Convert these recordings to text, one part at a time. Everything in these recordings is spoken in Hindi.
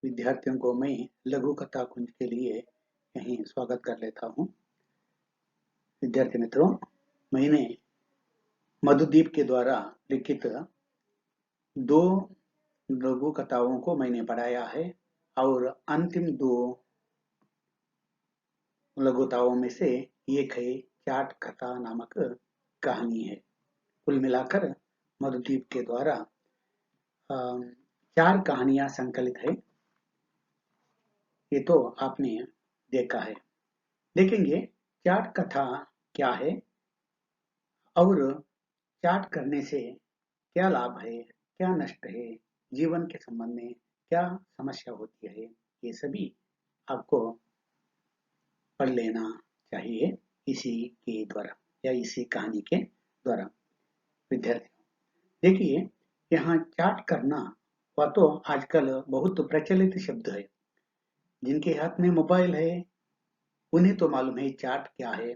विद्यार्थियों को मैं लघु कथा कुंज के लिए यहीं स्वागत कर लेता हूँ। विद्यार्थी मित्रों, मैंने मधुदीप के द्वारा लिखित 2 लघु कथाओं को मैंने पढ़ाया है और अंतिम 2 लघु कथाओं में से एक है चाट कथा नामक कहानी है। कुल मिलाकर मधुदीप के द्वारा 4 कहानियां संकलित है। ये तो आपने देखा है। देखेंगे चाट कथा क्या है और चाट करने से क्या लाभ है, क्या नष्ट है, जीवन के संबंध में क्या समस्या होती है, ये सभी आपको पढ़ लेना चाहिए इसी के द्वारा या इसी कहानी के द्वारा। विद्यार्थियों, देखिए, यहाँ चाट करना वह तो आजकल बहुत प्रचलित शब्द है। जिनके हाथ में मोबाइल है उन्हें तो मालूम है चाट क्या है,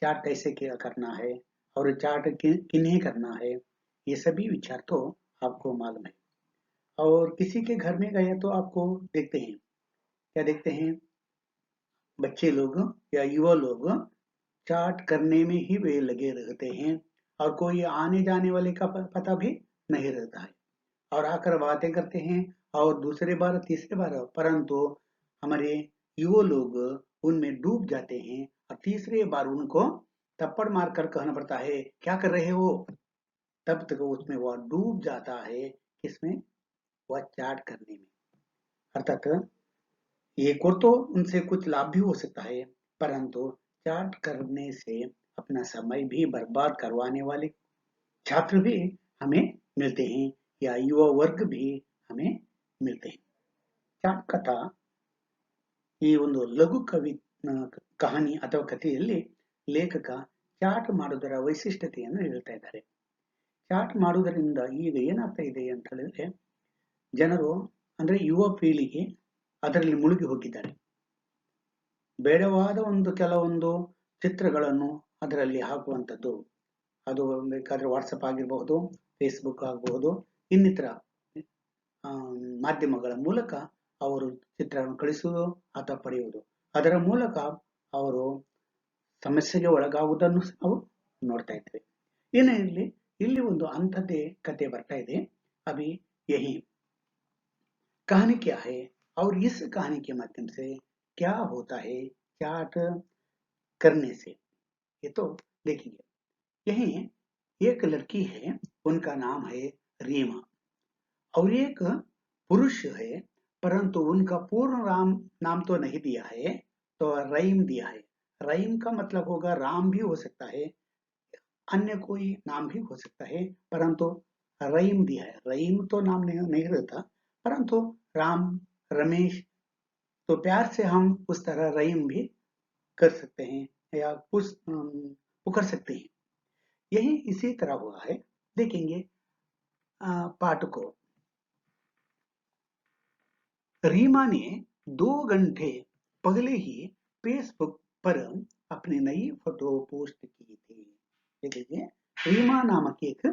चाट कैसे क्या करना है और चाट किन्हें करना है, ये सभी विचार तो आपको मालूम है। और किसी के घर में गए तो आपको देखते हैं, क्या देखते हैं, बच्चे लोग या युवा लोग चाट करने में ही वे लगे रहते हैं और कोई आने जाने वाले का पता भी नहीं रहता है और आकर बातें करते हैं और दूसरे बार तीसरे बार, परंतु हमारे युवा लोग उनमें डूब जाते हैं और तीसरे बार उनको थप्पड़ मारकर कहना पड़ता है क्या कर रहे हो, तब तक उसमें वह डूब जाता है। किसमें? वह चाट करने में। अर्थात एक और तो उनसे कुछ लाभ भी हो सकता है, परंतु चाट करने से अपना समय भी बर्बाद करवाने वाले छात्र भी हमें मिलते हैं या युवा वर्ग भी हमें मिलते हैं। ಚಾಟ್ ಕಥಾ ಈ ಒಂದು ಲಘು ಕಹಾನಿ ಅಥವಾ ಕಥೆಯಲ್ಲಿ ಲೇಖಕ ಚಾಟ್ ಮಾಡುವುದರ ವೈಶಿಷ್ಟ್ಯತೆಯನ್ನು ಹೇಳ್ತಾ ಇದ್ದಾರೆ. ಚಾಟ್ ಮಾಡುವುದರಿಂದ ಈಗ ಏನಾಗ್ತಾ ಇದೆ ಅಂತ ಹೇಳಿದ್ರೆ, ಜನರು ಅಂದ್ರೆ ಯುವ ಪೀಳಿಗೆ ಅದರಲ್ಲಿ ಮುಳುಗಿ ಹೋಗಿದ್ದಾರೆ. ಬೇಡವಾದ ಕೆಲವೊಂದು ಚಿತ್ರಗಳನ್ನು ಅದರಲ್ಲಿ ಹಾಕುವಂಥದ್ದು, ಅದು ಬೇಕಾದ್ರೆ ವಾಟ್ಸಪ್ ಆಗಿರಬಹುದು, ಫೇಸ್ಬುಕ್ ಆಗಬಹುದು, ಇನ್ನಿತರ ಮಾಧ್ಯಮಗಳ ಮೂಲಕ ಅವರು ಚಿತ್ರವನ್ನು ಕಳಿಸುವುದು ಅಥವಾ ಪಡೆಯುವುದು, ಅದರ ಮೂಲಕ ಅವರು ಸಮಸ್ಯೆಗೆ ಒಳಗಾಗುವುದನ್ನು ನಾವು ನೋಡ್ತಾ ಇದ್ದೇವೆ. ಏನೇ ಇರಲಿ, ಇಲ್ಲಿ ಒಂದು ಅಂಥದ್ದೇ ಕತೆ ಬರ್ತಾ ಇದೆ. अभी यही कहानी क्या है और इस कहानी के माध्यम से क्या होता है चाट करने से, ये तो देखेंगे. यही एक लड़की है, उनका नाम है रीमा और एक पुरुष है, परंतु उनका पूर्ण नाम तो नहीं दिया है, तो रहीम दिया है. रहीम का मतलब होगा राम भी हो सकता है, अन्य कोई नाम भी हो सकता है, परंतु रहीम दिया है. रहीम तो नाम नहीं रहता, परंतु राम, रमेश, तो प्यार से हम उस तरह रहीम भी कर सकते हैं या पुकार सकते हैं. यही इसी तरह हुआ है. देखेंगे पाठ को. रीमा ने 2 घंटे पहले ही फेसबुक पर अपनी नई फोटो पोस्ट की थी. देखिए, रीमा नामक एक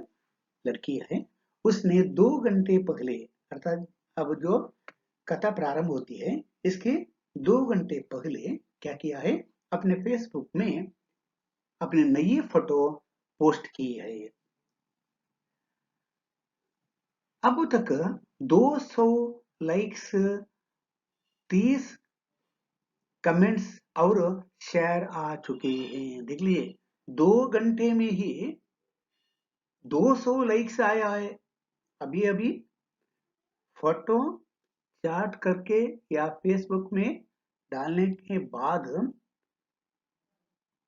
लड़की है, उसने 2 घंटे पहले, अर्थात अब जो कथा प्रारंभ होती है इसके 2 घंटे पहले क्या किया है, अपने फेसबुक में अपनी नई फोटो पोस्ट की है. अब तक 200 लाइक्स, 30 कमेंट्स और शेयर आ चुके हैं. देख लिए, 2 घंटे में ही 200 लाइक्स आया है. अभी अभी फोटो चाट करके या फेसबुक में डालने के बाद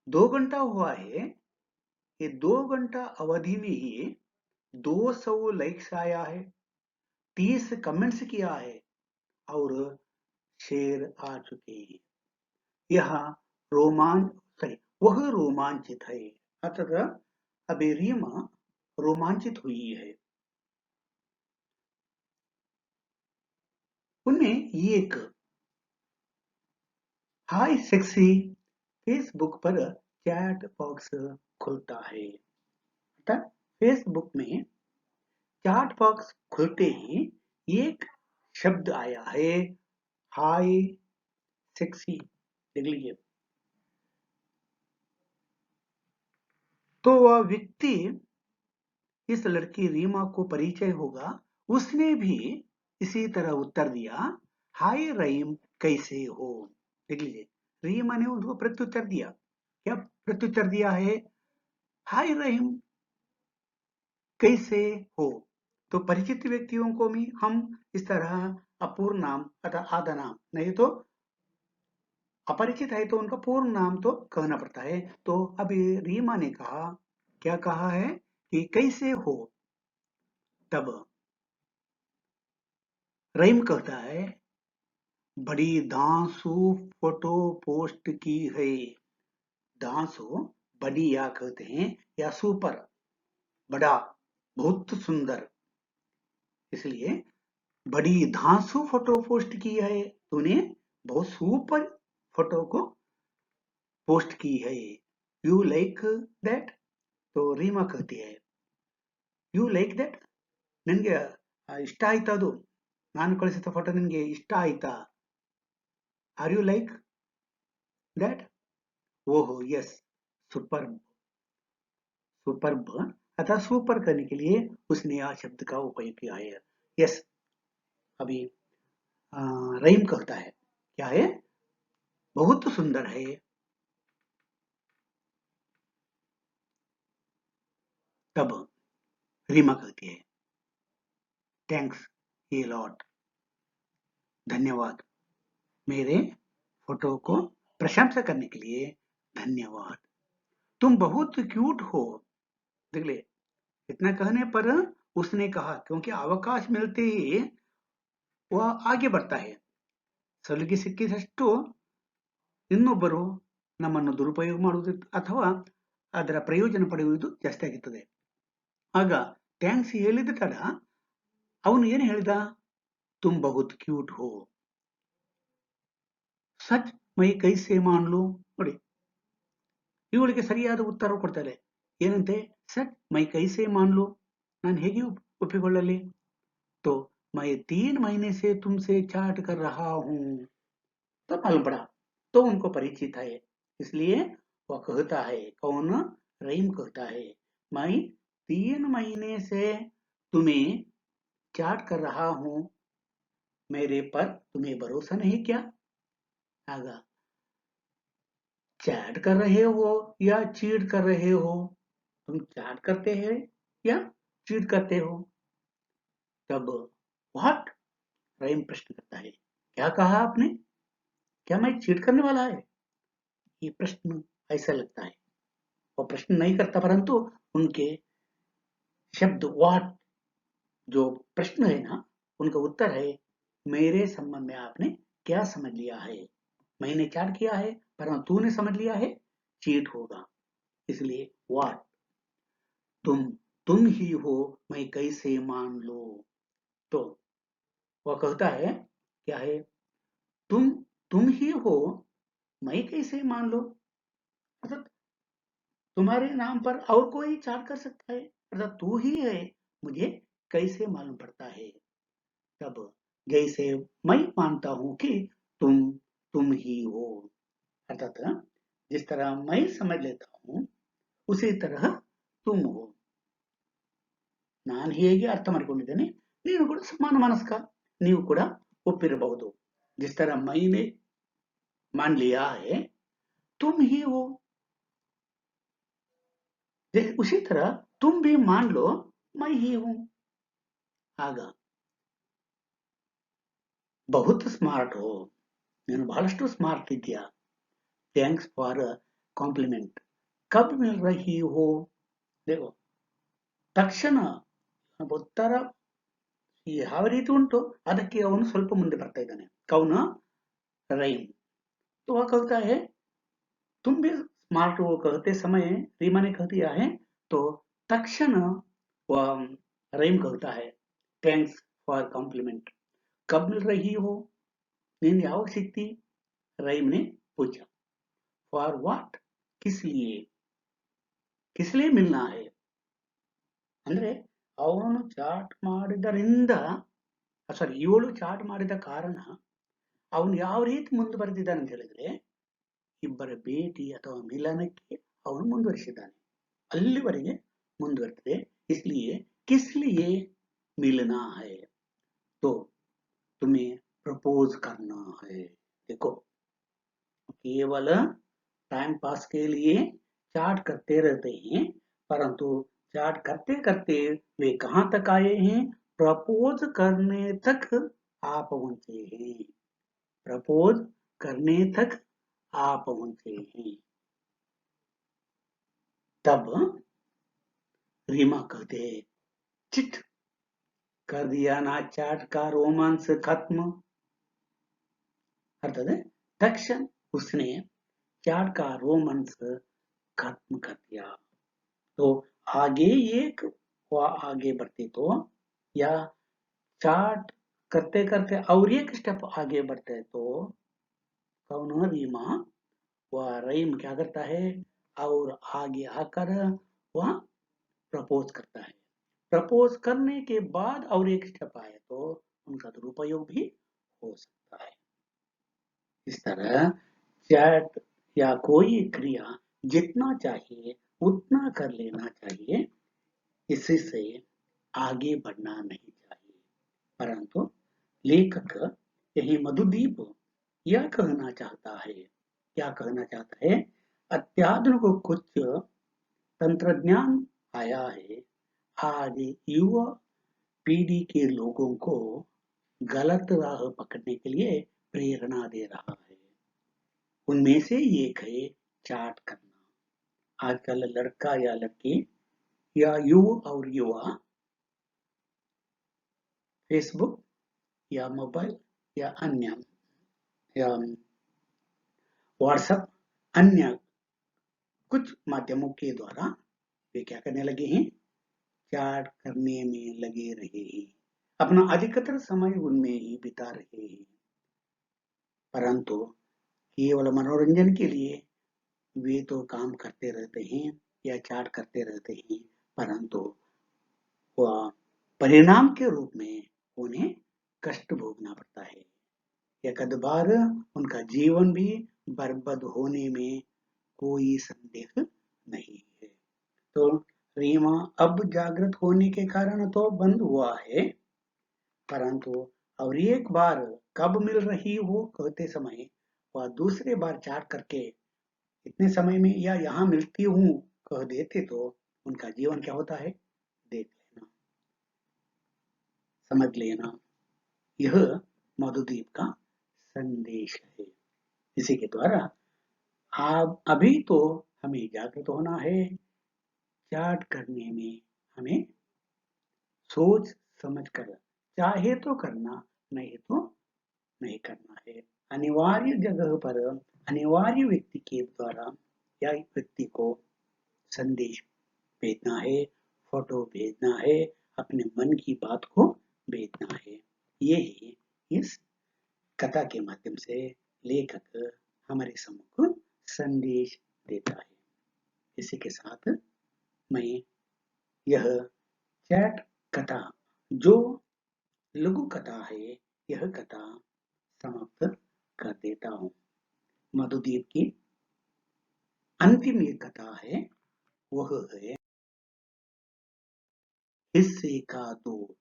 2 घंटा हुआ है. ये 2 घंटा अवधि में ही 200 लाइक्स आया है, 30 कमेंट्स किया है और शेयर आ चुके हैं. यह वह रोमांचित है. अर्थात अभी रीमा रोमांचित हुई है. उनमें एक हाय सेक्सी फेसबुक पर चैट बॉक्स खुलता है. अर्थात फेसबुक में चैट बॉक्स खुलते ही एक शब्द आया है हाई सेक्सी, देख लीजिए। तो वह व्यक्ति, इस लड़की रीमा को परिचय होगा, उसने भी इसी तरह उत्तर दिया, हाय रहीम कैसे हो। देख लीजिए, रीमा ने उसको प्रत्युत्तर दिया। क्या प्रत्युत्तर दिया है? हाय रहीम कैसे हो। तो परिचित व्यक्तियों को भी हम इस तरह अपूर्ण नाम अथवा आधा नाम, नहीं तो अपरिचित है तो उनका पूर्ण नाम तो कहना पड़ता है। तो अभी रीमा ने कहा, क्या कहा है कि कैसे हो। तब रहीम कहता है, बड़ी धांसू फोटो पोस्ट की है। धांसू बड़ी या कहते हैं या सुपर, बड़ा, बहुत सुंदर, इसलिए बड़ी धांसू फोटो पोस्ट की है, तूने बहुत सुपर फोटो को पोस्ट की है। You like that. तो रीमा कहती है, ಯು ಲೈಕ್ ದಟ್, ನಿನಗೆ ಇಷ್ಟ ಆಯ್ತಾ ಅದು, ನಾನು ಕಳಿಸಿದ ಫೋಟೋ ನಿನಗೆ ಇಷ್ಟ ಆಯ್ತಾ, ಆರ್ ಯು ಲೈಕ್ दैट। ओहो यस, सुपर्ब। सुपर्ब अथवा सुपर करने के लिए उसने आ शब्द का उपयोग किया है। यस। अभी रहीम कहता है, क्या है, बहुत सुंदर है। तब रीमा कहती है, थैंक्स ए लॉट, धन्यवाद, मेरे फोटो को प्रशंसा करने के लिए धन्यवाद। तुम बहुत क्यूट हो। देख ले, इतना कहने पर उसने कहा, क्योंकि अवकाश मिलते ही वह आगे बढ़ता है। ಸಲಿಗೆ ಸಿಕ್ಕಿದಷ್ಟು ಇನ್ನೊಬ್ಬರು ನಮ್ಮನ್ನು ದುರುಪಯೋಗ ಮಾಡುವುದು ಅಥವಾ ಅದರ ಪ್ರಯೋಜನ ಪಡೆಯುವುದು ಜಾಸ್ತಿ ಆಗುತ್ತದೆ. ಆಗ ಥ್ಯಾಂಕ್ಸ್ ಹೇಳಿದ ತಡ ಅವನು ಏನು ಹೇಳಿದ, ತುಮ್ ಬಹುತ್ ಕ್ಯೂಟ್ ಹೋ, ಸಚ್ ಮೈ ಕೈಸೆ ಮಾನ್ಲು. ನೋಡಿ, ಇವಳಿಗೆ ಸರಿಯಾದ ಉತ್ತರ ಕೊಡ್ತಾರೆ. ಏನಂತೆ, ಸಚ್ ಮೈ ಕೈಸೆ ಮಾನ್ಲು, ನಾನು ಹೇಗೆ ಒಪ್ಪಿಕೊಳ್ಳಲಿ. तो मैं 3 महीने से तुमसे चैट कर रहा हूं। तो मालूम पड़ा, तो उनको परिचित है, इसलिए वह कहता है, कौन, रहीम कहता है, मैं 3 महीने से तुम्हें चैट कर रहा हूं, मेरे पर तुम्हें भरोसा नहीं क्या। आगा, चैट कर रहे हो या चीट कर रहे हो, तुम चैट करते हैं या चीट करते हो। तब व्हाट, रहीम प्रश्न करता है, क्या कहा आपने, क्या मैं चीट करने वाला है। ये प्रश्न ऐसा लगता है, वो प्रश्न नहीं करता, परंतु उनके शब्द व्हाट, जो प्रश्न है ना, उनका उत्तर है, मेरे संबंध में आपने क्या समझ लिया है। मैंने चैट किया है, परंतु तूने समझ लिया है चीट होगा, इसलिए व्हाट, तुम ही हो, मैं कैसे मान लो। तो वह कहता है, क्या है, तुम तुम ही हो, मैं कैसे मान लो, अर्थात तुम्हारे नाम पर और कोई चैट कर सकता है, अर्थात तू ही है, मुझे कैसे मालूम पड़ता है। तब जैसे मैं मानता हूं कि तुम तुम ही हो, अर्थात जिस तरह मैं समझ लेता हूं उसी तरह तुम हो, ನಾನು ಹೇಗೆ ಅರ್ಥ ಮಾಡಿಕೊಂಡಿದ್ದೇನೆ ನೀನು ಕೂಡ ಸಮಾನ ಮನಸ್ಕ, ನೀವು ಕೂಡ ಒಪ್ಪಿರಬಹುದು। जिस तरह मैंने मान लिया है तुम ही हो, उसी तरह तुम भी मान लो मैं ही हूं। ಆಗ ಬಹುತ್ ಸ್ಮಾರ್ಟ್ ಹೋ, ನೀನು ಬಹಳಷ್ಟು ಸ್ಮಾರ್ಟ್ ಇದೆಯಾ, ಥ್ಯಾಂಕ್ಸ್ ಫಾರ್ ಕಾಂಪ್ಲಿಮೆಂಟ್, ಕಬ್ ಮಿಲ್ ರಹಿ ಹೋ। देखो, ತಕ್ಷಣ ಉತ್ತರ ಯಾವ ರೀತಿ ಉಂಟು ಅದಕ್ಕೆ ಅವನು ಸ್ವಲ್ಪ ಮುಂದೆ ಬರ್ತಾ ಇದ್ದಾನೆ, ಕೌನ ರೈಮ್। तो वह कहता है, तुम भी स्मार्ट हो, कहते समय रीमा ने कह दिया है, तो तक्षण वह रहीम कहता है, थैंक्स फॉर कॉम्प्लीमेंट, कब मिल रही हो, ನೀನು ಯಾವಾಗ ಸಿಗ್ತಿ, रहीम ने पूछा। फॉर व्हाट, किस लिए मिलना है, ಅಂದ್ರೆ ಅವನು ಚಾಟ್ ಮಾಡಿದರಿಂದ ಸಾರಿ, 7 ಚಾಟ್ ಮಾಡಿದ ಕಾರಣ ಅವನು ಯಾವ ರೀತಿ ಮುಂದುವರೆದಿದ್ದಾನೆ ಅಂತ ಹೇಳಿದ್ರೆ, ಇಬ್ಬರ ಭೇಟಿ ಅಥವಾ ಮಿಲನಕ್ಕೆ ಅವನು ಮುಂದುವರಿಸಿದ್ದಾನೆ. ಅಲ್ಲಿವರೆಗೆ ಮುಂದುವರೆದಿದೆ. इसलिए किस लिए मिलना है, तो तुम्हें प्रपोज करना है. देखो, केवल टाइम पास के लिए चाट करते रहते हैं, परंतु चाट करते करते वे कहां तक आए हैं? प्रपोज करने तक आ पहुंचे हैं. प्रपोज करने तक आ पहुंचे हैं. तब रीमा कहते, चिट, कर दिया ना चाट का रोमांस खत्म. अर्थात तक्षण उसने चाट का रोमांस खत्म कर दिया. तो आगे एक आगे बढ़ते तो, या चाट करते करते और एक स्टेप आगे बढ़ते तो कौन रीमा, वह रहीम क्या करता है और आगे आकर वह प्रपोज करता है. प्रपोज करने के बाद और एक स्टेप आए तो उनका दुरुपयोग भी हो सकता है. इस तरह चैट या कोई क्रिया जितना चाहिए उतना कर लेना चाहिए, इससे आगे बढ़ना नहीं चाहिए. परंतु लेखक यही मधुदीप यह कहना चाहता है. क्या कहना चाहता है? अत्याधुनिक कुछ तंत्रज्ञान आया है, आज युवा पीढ़ी के लोगों को गलत राह पकड़ने के लिए प्रेरणा दे रहा है. उनमें से एक है चैट करना. आजकल लड़का या लड़की या युवा और युवा फेसबुक या मोबाइल या अन्य या व्हाट्सएप अन्य कुछ माध्यमों के द्वारा वे क्या करने लगे हैं? चैट करने में लगे रहे हैं. अपना अधिकतर समय उनमें ही बिता रहे हैं. परंतु केवल मनोरंजन के लिए वे तो काम करते रहते हैं या चैट करते रहते हैं, परंतु वह परिणाम के रूप में उन्हें कष्ट भोगना पड़ता है. या कद बार उनका जीवन भी बर्बाद होने में कोई संदेह नहीं है. तो रीमा अब जागृत होने के कारण तो बंद हुआ है, परंतु और एक बार कब मिल रही हो कहते समय वह दूसरे बार चैट करके इतने समय में या यहाँ मिलती हूँ कह देते तो उनका जीवन क्या होता है देख लेना, समझ लेना. यह मधुदीप का संदेश है. इसी के द्वारा आप अभी तो हमें जागृत होना है. चैट करने में हमें सोच समझ कर, चाहे तो करना, नहीं तो नहीं करना है. अनिवार्य जगह पर अनिवार्य व्यक्ति के द्वारा या व्यक्ति को संदेश भेजना है, फोटो भेजना है, अपने मन की बात को भेजना है. यही इस कथा के माध्यम से लेखक हमारे सम्मुख संदेश देता है. इसी के साथ मैं यह चैट कथा जो लघु कथा है, यह कथा समाप्त कर देता हूँ. मधुदीप की अंतिम ये कथा है, वह है हिस्से का दूध.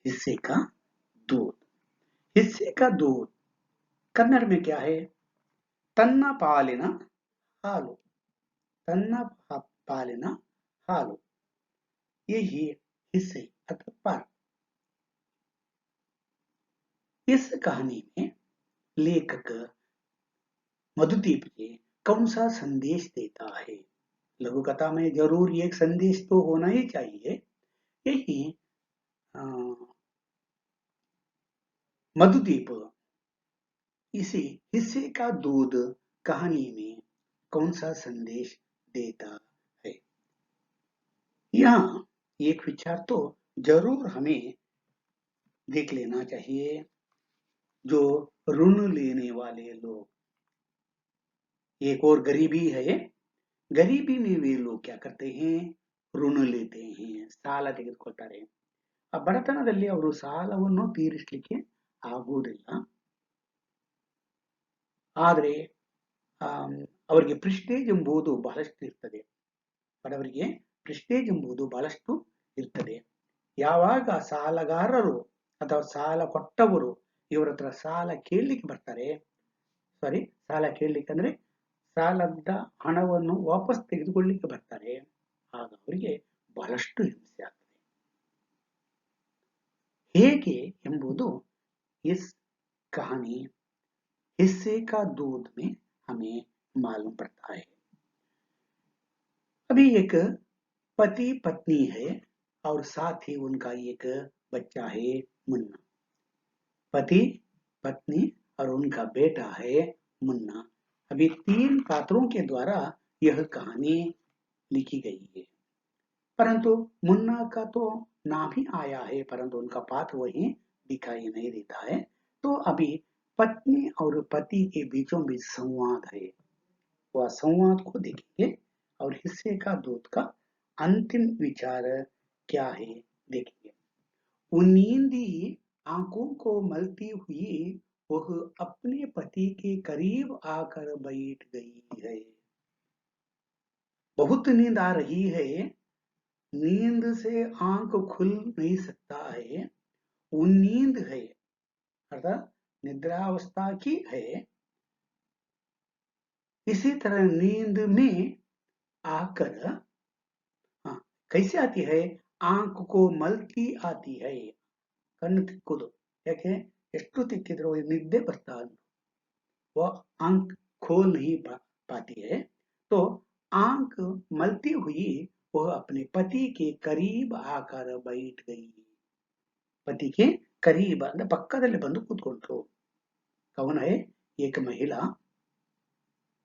हिस्से का दूध. हिस्से का दूध कन्नड़ में क्या है? तन्न पालिನ हाಲು. तन्न पालिನ हाಲು. यही हिस्से अथवा पाल. इस कहानी में लेखक मधुदीप जी कौन सा संदेश देता है? लघु कथा में जरूर एक संदेश तो होना ही चाहिए. यही मधुदीप इसी हिस्से का दूध कहानी में कौन सा संदेश देता है? यहाँ एक विचार तो जरूर हमें देख लेना चाहिए. जो ऋण लेने वाले लोग, एक और गरीबी है. गरीबी में वे लोग क्या करते हैं? ऋण लेते हैं. साला ತೆಗೆದುಕೊಳ್ತಾರೆ. ಆ ಬಡತನದಲ್ಲಿ ಅವರು ಸಾಲವನ್ನು ತೀರಿಸಲಿಕ್ಕೆ ಆಗುವುದಿಲ್ಲ. ಆದರೆ ಅವರಿಗೆ ಪ್ರೆಸ್ಟೇಜ್ ಎಂಬುದು ಬಹಳಷ್ಟು ಇರ್ತದೆ. ಬಡವರಿಗೆ ಪ್ರೆಸ್ಟೇಜ್ ಎಂಬುದು ಬಹಳಷ್ಟು ಇರ್ತದೆ. ಯಾವಾಗ ಸಾಲಗಾರರು ಅಥವಾ ಸಾಲ ಕೊಟ್ಟವರು ಇವರ ಹತ್ರ ಸಾಲ ಕೇಳಲಿಕ್ಕೆ ಬರ್ತಾರೆ, ಸಾಲ ಕೇಳಲಿಕ್ಕೆ ಅಂದ್ರೆ ಸಾಲದ ಹಣವನ್ನು ವಾಪಸ್ ತೆಗೆದುಕೊಳ್ಳಿಕ್ಕೆ ಬರ್ತಾರೆ, ಆಗ ಅವರಿಗೆ ಬಹಳಷ್ಟು ಹಿಂಸೆ ಆಗ್ತದೆ. ಹೇಗೆ ಎಂಬುದು इस कहानी हिस्से का दूध में हमें मालूम पड़ता है। अभी एक पति पत्नी है और साथ ही उनका एक बच्चा है मुन्ना। पति पत्नी और उनका बेटा है मुन्ना। अभी 3 पात्रों के द्वारा यह कहानी लिखी गई है, परंतु मुन्ना का तो नाम ही आया है, परंतु उनका पात्र वहीं दिखाई नहीं देता है। तो अभी पत्नी और पति के बीचों बीच संवाद है, वह संवाद को देखेंगे और हिस्से का दूध का अंतिम विचार क्या है देखेंगे। उन्नींदी आंखों को मलती हुई वह अपने पति के करीब आकर बैठ गई है। बहुत नींद आ रही है, नींद से आंख खुल नहीं सकता है, वो नींद है अर्थात निद्रावस्था की है। इसी तरह नींद में आकर कैसे आती है, आंख को मलती आती है, कಣ್ಣು ತಿಕ್ಕುದು, ಯಾಕೆ ಎಷ್ಟು ತಿಕ್ಕಿದ್ರು ನಿದ್ದೆ ಬರ್ತಾ वो आंख खोल नहीं पाती है। तो आंख मलती हुई वह अपने पति के करीब आकर बैठ गई। पति के करीब ಅಂದ್ರೆ ಪಕ್ಕದಲ್ಲಿ ಬಂದು ಕೂತ್ಕೊಂಡ್ರು। कौन है, एक महिला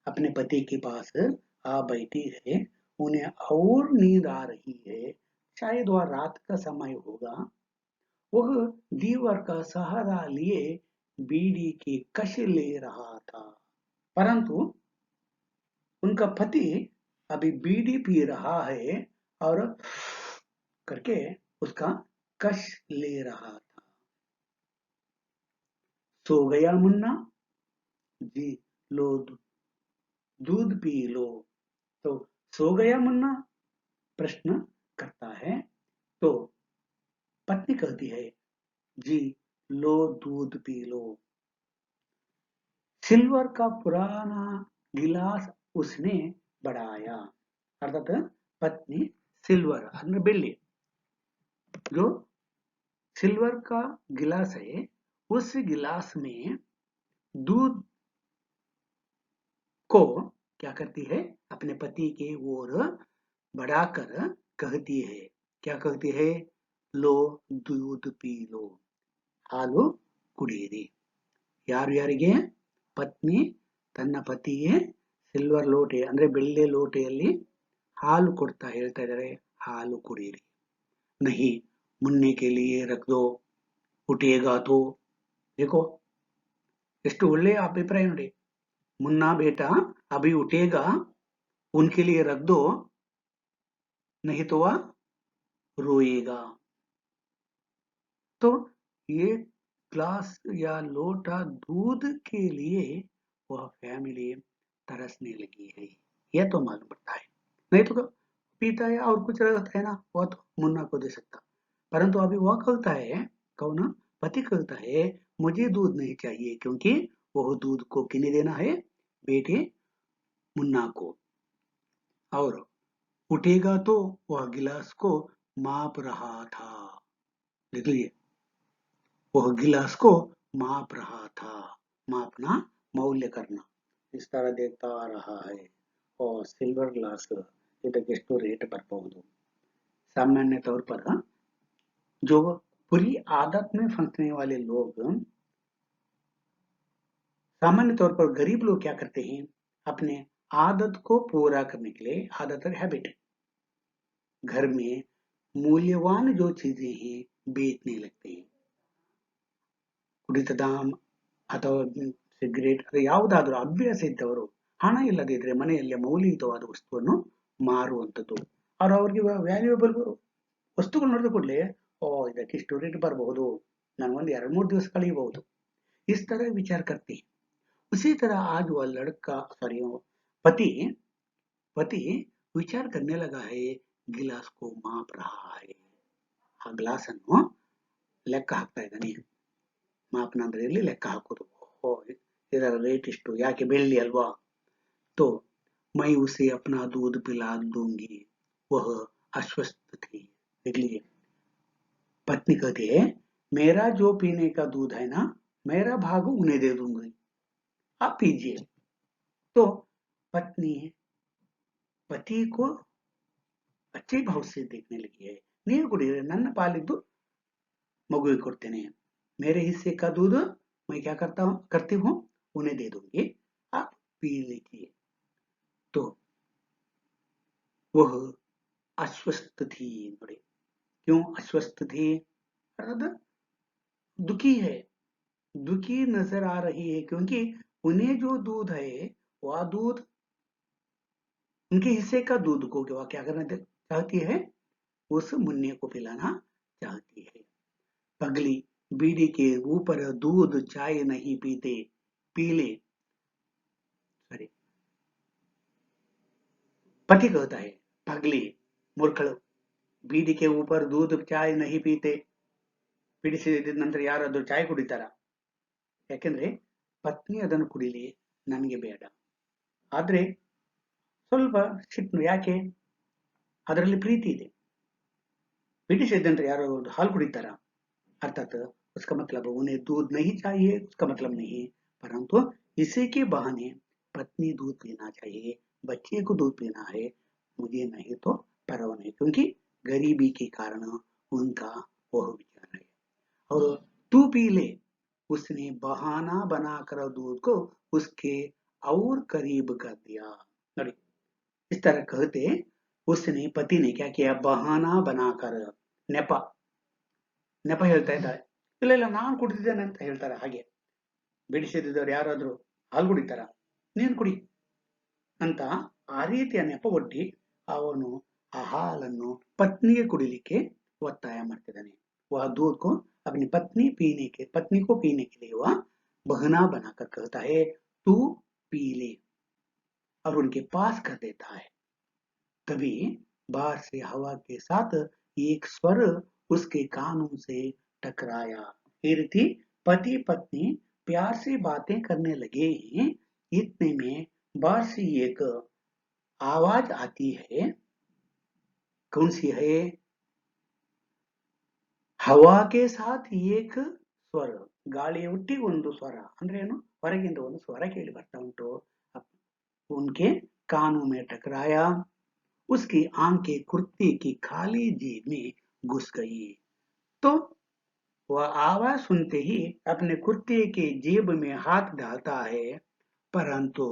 अपने पति के पास आ बैठी है। उन्हें और नींद आ रही है, शायद वह रात का समय होगा। वह दीवार का सहारा लिए बीड़ी की कश ले रहा था, परंतु उनका पति अभी बीड़ी पी रहा है और करके उसका कश ले रहा था। सो गया मुन्ना, जी लो दूध पी लो। तो सो गया मुन्ना प्रश्न करता है, तो पत्नी कहती है जी लो दूध पी लो। सिल्वर का पुराना गिलास उसने बढ़ाया, अर्थात पत्नी सिल्वर ಅಂದ್ರೆ ಬೆಳ್ಳಿ, जो सिल्वर का गिलास है उस गिलास में दूध को क्या करती है, अपने पति के ओर बढ़ाकर कहती है, क्या कहती है, लो दूध पी लो, ಹಾಲು ಕುಡಿಯಿರಿ। ಯಾರು ಯಾರಿಗೆ, ಪತ್ನಿ ತನ್ನ ಪತಿಗೆ ಸಿಲ್ವರ್ ಲೋಟೆ ಅಂದ್ರೆ ಬೆಳ್ಳಿ ಲೋಟೆಯಲ್ಲಿ ಹಾಲು ಕೊಡ್ತಾ ಹೇಳ್ತಾ ಇದ್ದಾರೆ, ಹಾಲು ಕುಡಿಯಿರಿ। नहीं मुन्ने के लिए रख दो, उठेगा तो। देखो ಎಷ್ಟು ಒಳ್ಳೆಯ ಅಭಿಪ್ರಾಯ ನೋಡಿ, मुन्ना बेटा अभी उठेगा, उनके लिए रख दो, नहीं तो वह रोएगा। तो ये ग्लास या लोटा दूध के लिए वह फैमिली तरसने लगी है, यह तो मालूम पड़ता है। नहीं तो पीता है और कुछ रहता है ना, वह तो मुन्ना को दे सकता, परंतु अभी वह कहता है, कौन, पति कहता है मुझे दूध नहीं चाहिए, क्योंकि वह दूध को किन्हें देना है, बेटे मुन्ना को। और उठेगा तो वह गिलास को माप रहा था, देख लीजिए वह गिलास को माप रहा था, मापना मौल्य करना, इस तरह देखता आ रहा है। और सिल्वर ग्लास ಇದಕ್ಕೆಷ್ಟು ರೇಟ್ ಬರಬಹುದು। सामान्य तौर पर जो बुरी आदत में फंसने वाले लोग, सामान्य तौर पर गरीब लोग क्या करते हैं, अपने आदत को पूरा करने के लिए, आदत और हैबिट, घर में मूल्यवान जो चीजें हैं बेचने लगते हैं। ಕುಡಿತದ ಅಥವಾ ಸಿಗರೇಟ್ ಅಥವಾ ಯಾವುದಾದ್ರೂ ಅಭ್ಯಾಸ ಇದ್ದವರು ಹಣ ಇಲ್ಲದಿದ್ರೆ ಮನೆಯಲ್ಲಿ ಮೌಲ್ಯಯುತವಾದ ವಸ್ತುವನ್ನು ಮಾರುವಂಥದ್ದು, ಅವರಿಗೆ ವ್ಯಾಲ್ಯೂಯಬಲ್ ವಸ್ತುಗಳು ನೋಡಿದ ಕೂಡಲೇ ಓ ಇದಕ್ಕೆ ಇಷ್ಟು ರೇಟ್ ಬರಬಹುದು, ನನಗೊಂದು 2-3 दिवस कळीಬಹುದು, इस तरह विचार करते हैं। उसी तरह आज वह लड़का सॉरी पति पति विचार करने लगा है, गिलास को माप रहा है। ಆ ಗ್ಲಾಸ್ ಅನ್ನು ಲೆಕ್ಕ ಹಾಕ್ತಾ ಇದ್ದಾನೆ। ಮಾಪನ ಅಂದ್ರೆ ಇಲ್ಲಿ ಲೆಕ್ಕ ಹಾಕೋದು। ಓ ಇದರ ರೇಟ್ ಇಷ್ಟು, ಯಾಕೆ ಬೆಳ್ಳಿ ಅಲ್ವಾ। तो मैं उसे अपना दूध पिला दूंगी, वह आश्वस्त थी। इसलिए पत्नी कहती है, मेरा जो पीने का दूध है ना, मेरा भाग उन्हें दे दूंगी, आप पीजिए। तो पत्नी पति को अच्छे भाव से देखने लगी है। ನೀರು ಕುಡಿಯಿರಿ, ನನ್ನ ಪಾಲಿದ್ದು मगुए ಕೊಡ್ತೇನೆ, मेरे हिस्से का दूध मैं क्या करती हूँ, उन्हें दे दूंगी, आप पी लीजिए। तो वह आश्वस्त थी। ನೋಡಿ क्यों आश्वस्त थी, अर्थात दुखी है, दुखी नजर आ रही है, क्योंकि उन्हें जो दूध है वह दूध उनके हिस्से का दूध को वह क्या करना चाहती है, उस मुन्ने को पिलाना चाहती है। पगली बीड़ी के ऊपर दूध चाय नहीं पीते, पीले सॉरी पति कहता है, पगली मूर्खಳು बीड़ी के ऊपर दूध चाय नहीं पीते, ಬಿಡಿಸಿದ ನಂತರ ಯಾರಾದ್ರೂ ಚಾಯ್ ಕುಡಿತಾರ, ಯಾಕೆಂದ್ರೆ ಪತ್ನಿ ಅದನ್ನು ಕುಡಿಲಿ, ನನಗೆ ಬೇಡ, ಆದ್ರೆ ಸ್ವಲ್ಪ ಸಿಟ್ಟು, ಯಾಕೆ ಅದರಲ್ಲಿ ಪ್ರೀತಿ ಇದೆ। ಬಿಡಿಸಿದ ನಂತರ ಯಾರೋ ಹಾಲು ಕುಡಿತಾರ, अर्थात उसका मतलब उन्हें दूध नहीं चाहिए, उसका मतलब नहीं, परंतु इसी के बहाने पत्नी दूध पीना चाहिए, बच्चे को दूध पीना है, मुझे नहीं तो परवाह नहीं, क्योंकि गरीबी के कारण उनका वह विचार है। और तू पी ले, उसने बहाना बनाकर दूध को उसके और करीब कर दिया। ನೋಡಿ इस तरह कहते उसने पति ने क्या किया, बहाना बनाकर, ನೆಪ ನೆಪ ಹೇಳ್ತಾ ಇದ್ದಾಳೆ, ಇಲ್ಲ ಇಲ್ಲ ನಾನು ಕುಡಿದಿದ್ದೇನೆ ಅಂತ ಹೇಳ್ತಾರೆ। ಹಾಗೆ ಬಿಡಿಸಿದವರು ಯಾರಾದ್ರೂ ಹಾಲು ಕುಡಿತಾರ, ನೀನು ಕುಡಿ ಅಂತ ಆ ರೀತಿಯ ನೆಪ ಒಡ್ಡಿ ಅವನು ಆ ಹಾಲನ್ನು ಪತ್ನಿಗೆ ಕುಡಿಲಿಕ್ಕೆ ಒತ್ತಾಯ ಮಾಡ್ತಿದ್ದಾನೆ। वह दूध को अपनी पत्नी को पीने के लिए वह बहाना बनाकर कहता है, तू पी ले, और उनके पास कर देता है। तभी बाहर से हवा के साथ एक स्वर उसके कानों से टकराया। ये रीति पति पत्नी प्यार से बातें करने लगे हैं, इतने में बाहर से एक आवाज आती है। कौन सी है, ಹವಾಗೆ ಸಾಥ್ ಏಕ್ ಸ್ವರ, ಗಾಳಿಯ ಒಟ್ಟಿಗೆ ಒಂದು ಸ್ವರ ಅಂದ್ರೆ ಏನು, ಹೊರಗಿಂದ ಒಂದು ಸ್ವರ ಕೇಳಿ ಬರ್ತಾ ಉಂಟು। उनके कानों में टकराया, उसकी आंखें कुर्ते की खाली जेब में घुस गई। तो वह आवाज सुनते ही अपने कुर्ते के जेब में हाथ डालता है, परंतु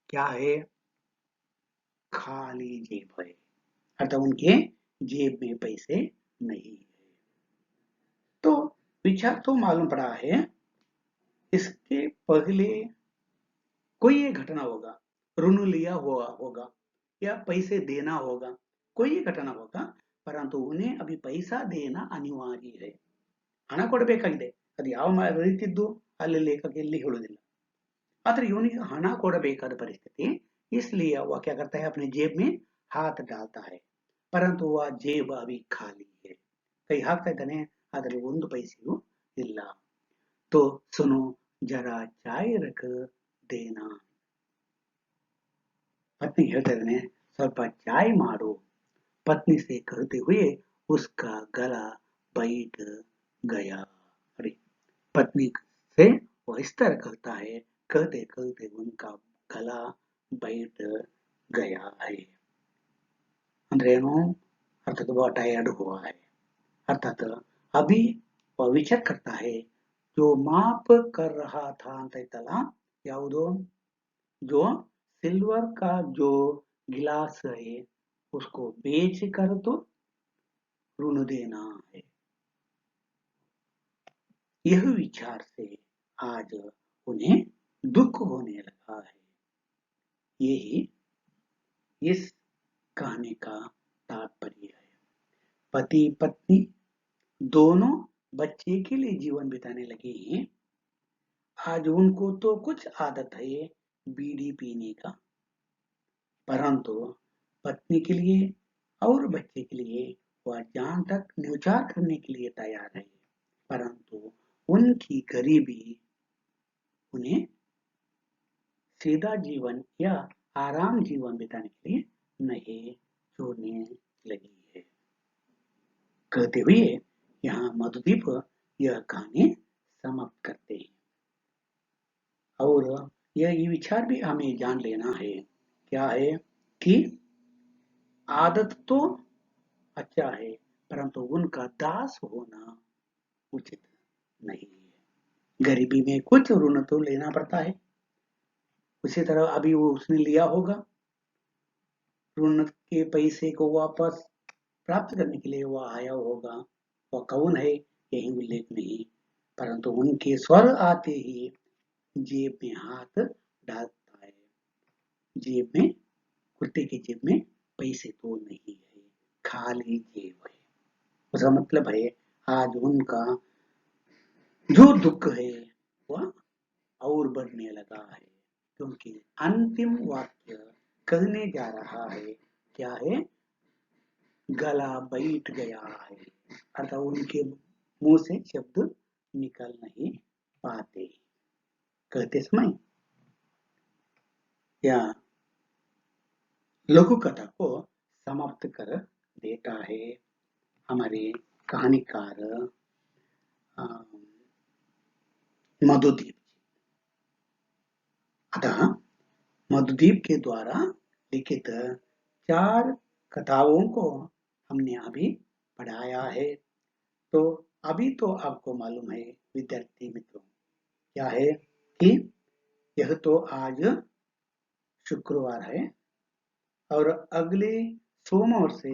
क्या है, खाली जेब है, अर्थात उनके जेब में पैसे नहीं है। तो विचार तो मालूम पड़ा है, इसके पहले कोई एक घटना होगा, ऋण लिया हुआ होगा या पैसे देना होगा, कोई घटना होगा, परंतु उन्हें अभी पैसा देना अनिवार्य है, ಹಣ ಕೊಡಬೇಕಾಗಿದೆ, ಅದು ಯಾವ ರೀತಿದ್ದು ಅಲ್ಲಿ ಲೇಖಕ ಎಲ್ಲಿ ಹೇಳುವುದಿಲ್ಲ, ಆದ್ರೆ ಇವನಿಗೆ ಹಣ ಕೊಡಬೇಕಾದ ಪರಿಸ್ಥಿತಿ, इसलिए वह क्या करता है, अपने जेब में हाथ डालता है, परंतु वह जेब अभी खाली है, ಕೈ ಹಾಕ್ತಾ ಇದ್ದಾನೆ, ಆದರೆ ಒಂದು ಪೈಸೆಯೂ ಇಲ್ಲ। तो सुनो जरा चाय रख देना, पत्नी ಹೇಳ್ತಾ ಇದ್ದಾನೆ, ಸ್ವಲ್ಪ ಚಾಯ್ ಮಾಡು। पत्नी से कहते हुए उसका गला बैठ गया। अरे पत्नी से वो इस तरह कहता है, कहते कहते उनका गला बैठ गया है, ಅಂದ್ರೆ ಏನು, अर्थात वो टायर्ड हुआ है, अर्थात अभी वह विचार करता है, जो माप कर रहा था ಅಂತ ಇತ್ತಲ್ಲ, ಯಾವುದು, जो सिल्वर का जो गिलास है उसको बेच कर तो ऋण देना है, यह विचार से आज उन्हें दुख होने लगा है। यही इस कहने का तात्पर्य है। पति पत्नी दोनों बच्चे के लिए जीवन बिताने लगे हैं। आज उनको तो कुछ आदत है बीड़ी पीने का, परंतु पत्नी के लिए और बच्चे के लिए वह जान तक न्यौछावर करने के लिए तैयार है। परंतु उनकी गरीबी उन्हें सीधा जीवन या आराम जीवन बिताने के लिए नहीं छोड़ने लगी है। कहते हुए यहाँ मधुदीप यह कहानी समाप्त करते हैं और यह विचार भी हमें जान लेना है, क्या है कि आदत तो अच्छा है, परंतु उनका दास होना उचित नहीं है। गरीबी में कुछ ऋण तो लेना पड़ता है, उसी तरह अभी वो उसने लिया होगा, ऋण के पैसे को वापस प्राप्त करने के लिए वह आया होगा। वह कौन है यही उल्लेख नहीं, परंतु उनके स्वर आते ही जेब में हाथ डालता है। जेब में, कुर्ते की जेब में पैसे तो नहीं है, खाली जेब है। उसका मतलब है आज उनका जो दुख है वह और बढ़ने लगा है, क्योंकि अंतिम वाक्य कहने जा रहा है, क्या है, गला बैठ गया है, अर्थात उनके मुंह से शब्द निकल नहीं पाते। कहते समय या लघु कथा को समाप्त कर देता है हमारे कहानीकार मधुदीप। अतः मधुदीप के द्वारा लिखित 4 कथाओं को हमने अभी पढ़ाया है। तो अभी तो आपको मालूम है विद्यार्थी मित्रों, क्या है कि यह तो आज शुक्रवार है और अगले सोमवार से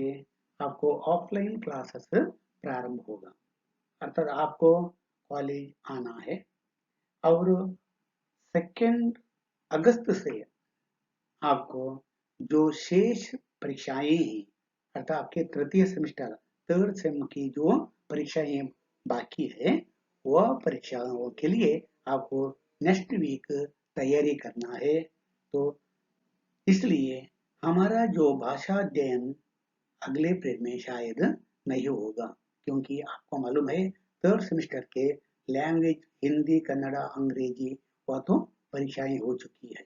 आपको ऑफलाइन क्लासेस प्रारंभ होगा, अर्थात आपको कॉलेज आना है और 2 अगस्त से आपको जो शेष परीक्षाएं हैं, अर्थात आपके तृतीय सेमेस्टर 3rd सेम की जो परीक्षाएं बाकी है, वह परीक्षाओं के लिए आपको नेक्स्ट वीक तैयारी करना है। तो इसलिए हमारा जो भाषा अध्ययन अगले पीरियड में शायद नहीं होगा, क्योंकि आपको मालूम है 3rd सेमेस्टर के लैंग्वेज हिंदी, कन्नड़ा, अंग्रेजी वह तो परीक्षाएं हो चुकी है।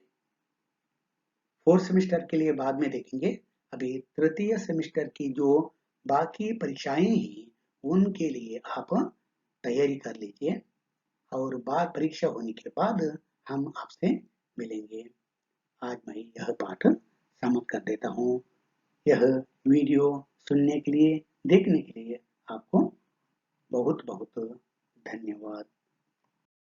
4th सेमेस्टर के लिए बाद में देखेंगे। अभी तृतीय सेमेस्टर की जो बाकी परीक्षाएं हैं उनके लिए आप तैयारी कर लीजिए और बाद परीक्षा होने के बाद हम आपसे मिलेंगे। आज मैं यह पाठ समाप्त कर देता हूँ। यह वीडियो सुनने के लिए, देखने के लिए आपको बहुत बहुत